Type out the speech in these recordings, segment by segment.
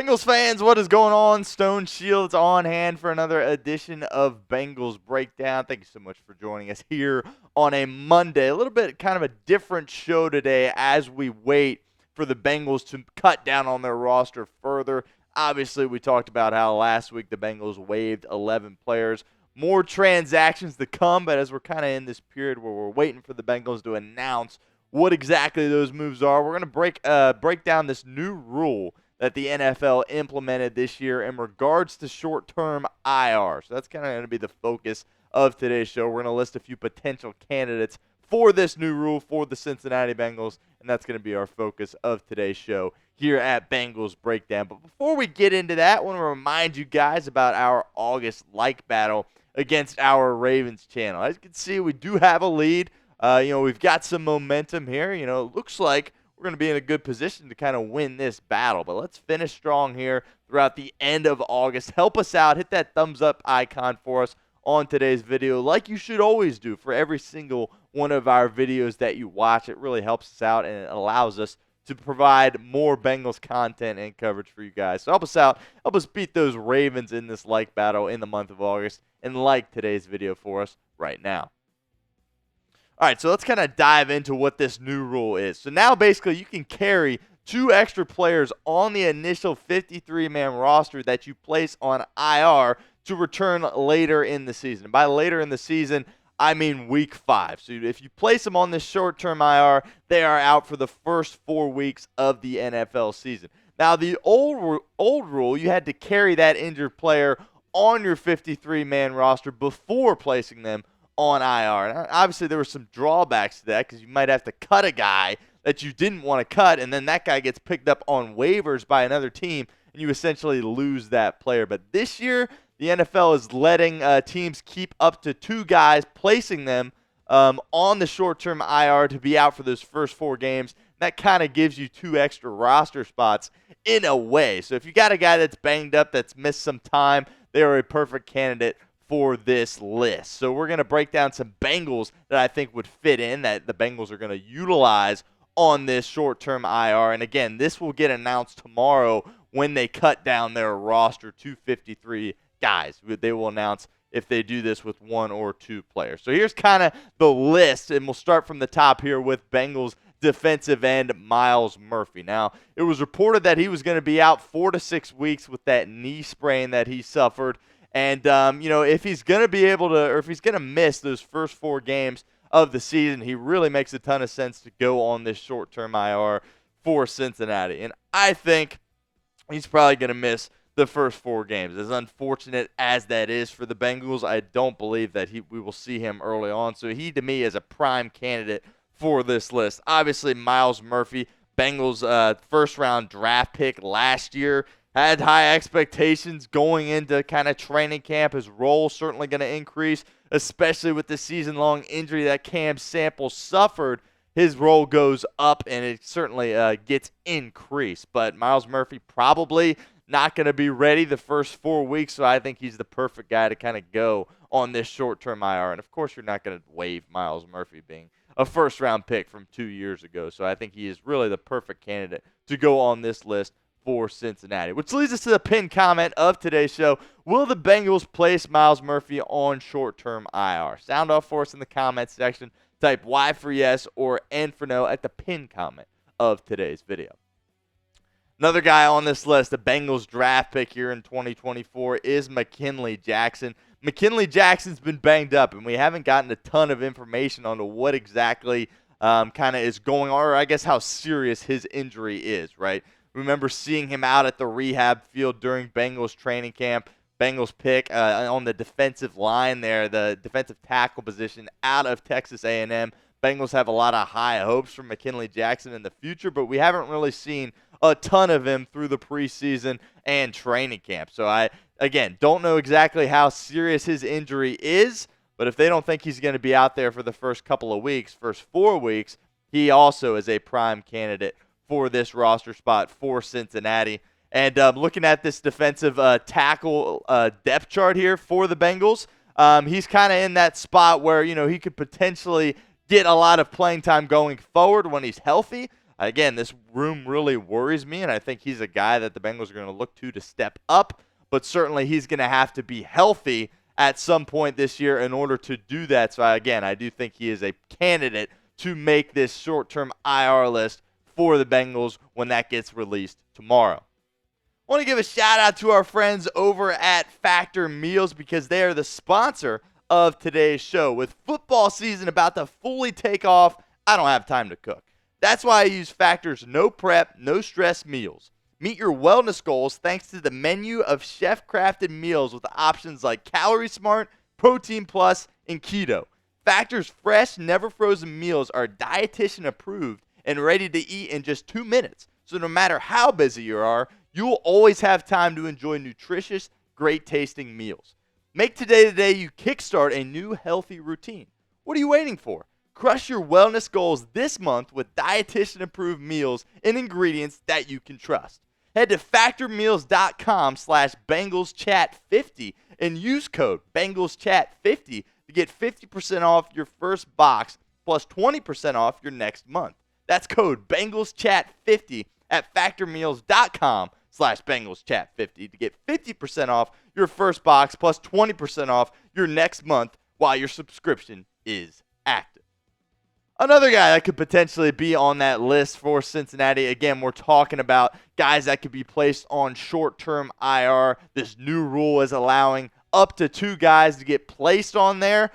Bengals fans, what is going on? Stone Shields on hand for another edition of Bengals Breakdown. Thank you so much for joining us here on a Monday. A little bit kind of a different show today as we wait for the Bengals to cut down on their roster further. Obviously, we talked about how last week the Bengals waived 11 players. More transactions to come, but as we're kind of in this period where we're waiting for the Bengals to announce what exactly those moves are, we're going to break down this new rule that the NFL implemented this year in regards to short-term IR. So that's kind of going to be the focus of today's show. We're going to list a few potential candidates for this new rule for the Cincinnati Bengals, and that's going to be our focus of today's show here at Bengals Breakdown. But before we get into that, I want to remind you guys about our August like battle against our Ravens channel. As you can see, we do have a lead. We've got some momentum here. It looks like we're going to be in a good position to kind of win this battle. But let's finish strong here throughout the end of August. Help us out. Hit that thumbs up icon for us on today's video, like you should always do for every single one of our videos that you watch. It really helps us out, and it allows us to provide more Bengals content and coverage for you guys. So help us out. Help us beat those Ravens in this like battle in the month of August, and like today's video for us right now. All right, so let's kind of dive into what this new rule is. So now basically you can carry 2 extra players on the initial 53-man roster that you place on IR to return later in the season. By later in the season, I mean week 5. So if you place them on this short-term IR, they are out for the first 4 weeks of the NFL season. Now, the old rule, you had to carry that injured player on your 53-man roster before placing them on IR. And obviously, there were some drawbacks to that because you might have to cut a guy that you didn't want to cut, and then that guy gets picked up on waivers by another team, and you essentially lose that player. But this year, the NFL is letting teams keep up to 2 guys, placing them on the short-term IR to be out for those first 4 games. That kind of gives you 2 extra roster spots in a way. So if you got a guy that's banged up, that's missed some time, they are a perfect candidate for this list. So we're going to break down some Bengals that I think would fit in, that the Bengals are going to utilize on this short-term IR. And again, this will get announced tomorrow when they cut down their roster to 53 guys. They will announce if they do this with 1 or 2 players. So here's kind of the list, and we'll start from the top here with Bengals defensive end Myles Murphy. Now, it was reported that he was going to be out 4 to 6 weeks with that knee sprain that he suffered. And, if he's going to be able to, or if he's going to miss those first 4 games of the season, he really makes a ton of sense to go on this short-term IR for Cincinnati. And I think he's probably going to miss the first 4 games. As unfortunate as that is for the Bengals, I don't believe that we will see him early on. So he, to me, is a prime candidate for this list. Obviously, Myles Murphy, Bengals first-round draft pick last year, had high expectations going into kind of training camp. His role certainly going to increase, especially with the season-long injury that Cam Sample suffered. His role goes up, and it certainly gets increased. But Myles Murphy probably not going to be ready the first 4 weeks, so I think he's the perfect guy to kind of go on this short-term IR. And, of course, you're not going to waive Myles Murphy being a first-round pick from 2 years ago. So I think he is really the perfect candidate to go on this list for Cincinnati. Which leads us to the pinned comment of today's show. Will the Bengals place Myles Murphy on short-term IR? Sound off for us in the comments section. Type Y for yes or N for no at the pinned comment of today's video. Another guy on this list, the Bengals draft pick here in 2024, is McKinley Jackson. McKinley Jackson's been banged up, and we haven't gotten a ton of information on what exactly kind of is going on, or I guess how serious his injury is, right? Remember seeing him out at the rehab field during Bengals training camp. Bengals pick on the defensive line there, the defensive tackle position out of Texas A&M. Bengals have a lot of high hopes for McKinley Jackson in the future, but we haven't really seen a ton of him through the preseason and training camp. So I, again, don't know exactly how serious his injury is, but if they don't think he's going to be out there for the first couple of weeks, first 4 weeks, he also is a prime candidate for this roster spot for Cincinnati. And looking at this defensive tackle depth chart here for the Bengals, he's kind of in that spot where, he could potentially get a lot of playing time going forward when he's healthy. Again, this room really worries me, and I think he's a guy that the Bengals are going to look to step up, but certainly he's going to have to be healthy at some point this year in order to do that. So, again, I do think he is a candidate to make this short-term IR list for the Bengals when that gets released tomorrow. I want to give a shout out to our friends over at Factor Meals because they are the sponsor of today's show. With football season about to fully take off, I don't have time to cook. That's why I use Factor's no prep, no stress meals. Meet your wellness goals thanks to the menu of chef-crafted meals with options like Calorie Smart, Protein Plus, and Keto. Factor's fresh, never frozen meals are dietitian approved and ready to eat in just 2 minutes. So no matter how busy you are, you'll always have time to enjoy nutritious, great-tasting meals. Make today the day you kickstart a new healthy routine. What are you waiting for? Crush your wellness goals this month with dietitian-approved meals and ingredients that you can trust. Head to factormeals.com/BengalsChat50 and use code BengalsChat50 to get 50% off your first box plus 20% off your next month. That's code BengalsChat50 at factormeals.com/BengalsChat50 to get 50% off your first box plus 20% off your next month while your subscription is active. Another guy that could potentially be on that list for Cincinnati, again, we're talking about guys that could be placed on short-term IR. This new rule is allowing up to 2 guys to get placed on there,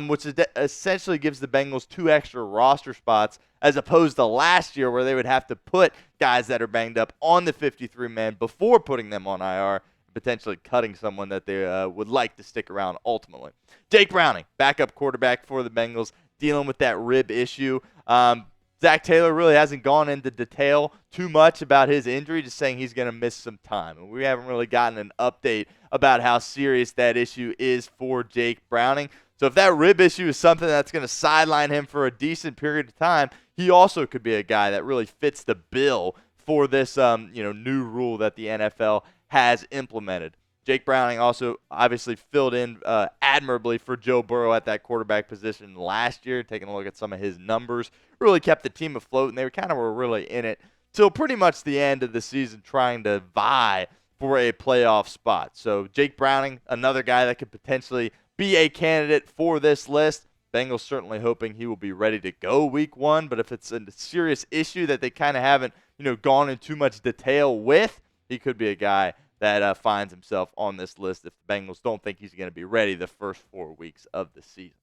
which essentially gives the Bengals 2 extra roster spots as opposed to last year where they would have to put guys that are banged up on the 53-man before putting them on IR, potentially cutting someone that they would like to stick around ultimately. Jake Browning, backup quarterback for the Bengals, dealing with that rib issue. Zach Taylor really hasn't gone into detail too much about his injury, just saying he's going to miss some time. And we haven't really gotten an update about how serious that issue is for Jake Browning. So if that rib issue is something that's going to sideline him for a decent period of time, he also could be a guy that really fits the bill for this new rule that the NFL has implemented. Jake Browning also obviously filled in admirably for Joe Burrow at that quarterback position last year, taking a look at some of his numbers. Really kept the team afloat, and they were really in it till pretty much the end of the season trying to vie for a playoff spot. So Jake Browning, another guy that could potentially be a candidate for this list. Bengals certainly hoping he will be ready to go week 1, but if it's a serious issue that they kind of haven't gone in too much detail with, he could be a guy that finds himself on this list if the Bengals don't think he's going to be ready the first 4 weeks of the season.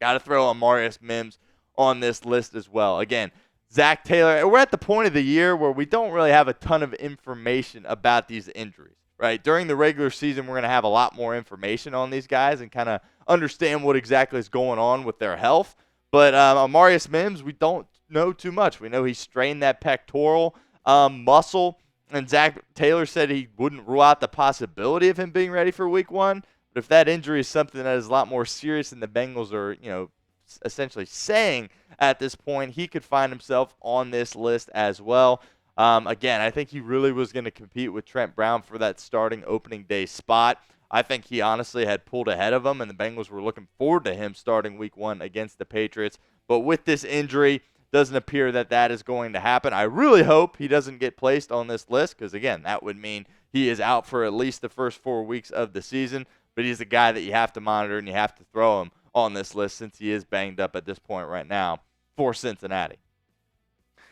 Got to throw Amarius Mims on this list as well. Again, Zach Taylor, we're at the point of the year where we don't really have a ton of information about these injuries, right? During the regular season, we're going to have a lot more information on these guys and kind of understand what exactly is going on with their health. But Amarius Mims, we don't know too much. We know he strained that pectoral muscle. And Zach Taylor said he wouldn't rule out the possibility of him being ready for week 1. But if that injury is something that is a lot more serious than the Bengals are, essentially saying at this point, he could find himself on this list as well. Again, I think he really was going to compete with Trent Brown for that starting opening day spot. I think he honestly had pulled ahead of him, and the Bengals were looking forward to him starting week 1 against the Patriots. But with this injury, doesn't appear that is going to happen. I really hope he doesn't get placed on this list because, again, that would mean he is out for at least the first 4 weeks of the season. But he's a guy that you have to monitor and you have to throw him on this list since he is banged up at this point right now for Cincinnati.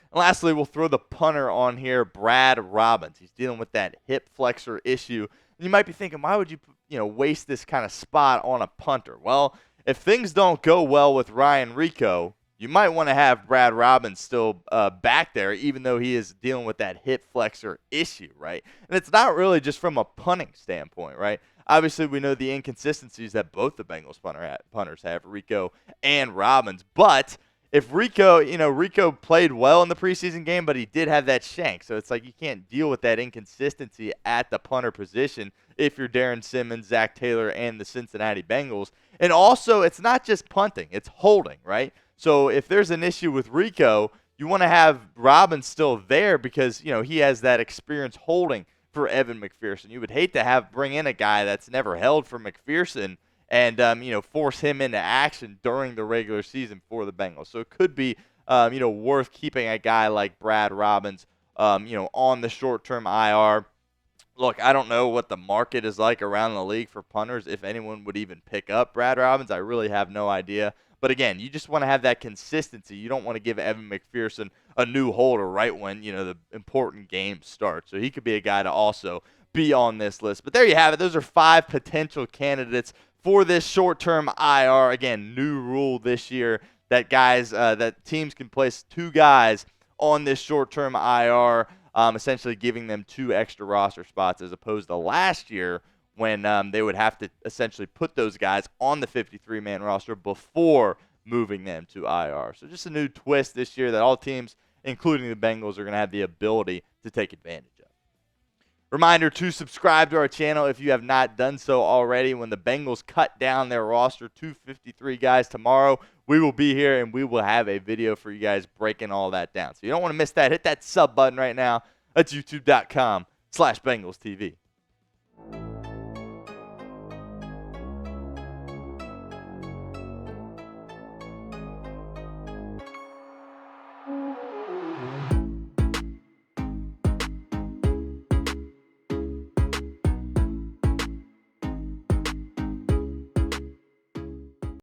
And lastly, we'll throw the punter on here, Brad Robbins. He's dealing with that hip flexor issue. And you might be thinking, why would you waste this kind of spot on a punter? Well, if things don't go well with Ryan Rico, you might want to have Brad Robbins still back there, even though he is dealing with that hip flexor issue, right? And it's not really just from a punting standpoint, right? Obviously, we know the inconsistencies that both the Bengals punters have, Rico and Robbins. But if Rico played well in the preseason game, but he did have that shank. So it's like you can't deal with that inconsistency at the punter position if you're Darren Simmons, Zach Taylor, and the Cincinnati Bengals. And also, it's not just punting, it's holding, right? So if there's an issue with Rico, you want to have Robbins still there because, he has that experience holding for Evan McPherson. You would hate to bring in a guy that's never held for McPherson and, force him into action during the regular season for the Bengals. So it could be worth keeping a guy like Brad Robbins, on the short-term IR. Look, I don't know what the market is like around the league for punters, if anyone would even pick up Brad Robbins. I really have no idea. But again, you just want to have that consistency. You don't want to give Evan McPherson a new holder right when, the important games start. So he could be a guy to also be on this list. But there you have it. Those are 5 potential candidates for this short-term IR. Again, new rule this year that that teams can place 2 guys on this short-term IR. Essentially giving them 2 extra roster spots as opposed to last year when they would have to essentially put those guys on the 53-man roster before moving them to IR. So just a new twist this year that all teams, including the Bengals, are going to have the ability to take advantage of. Reminder to subscribe to our channel if you have not done so already. When the Bengals cut down their roster to 53 guys tomorrow, we will be here and we will have a video for you guys breaking all that down. So you don't want to miss that. Hit that sub button right now. That's youtube.com/BengalsTV.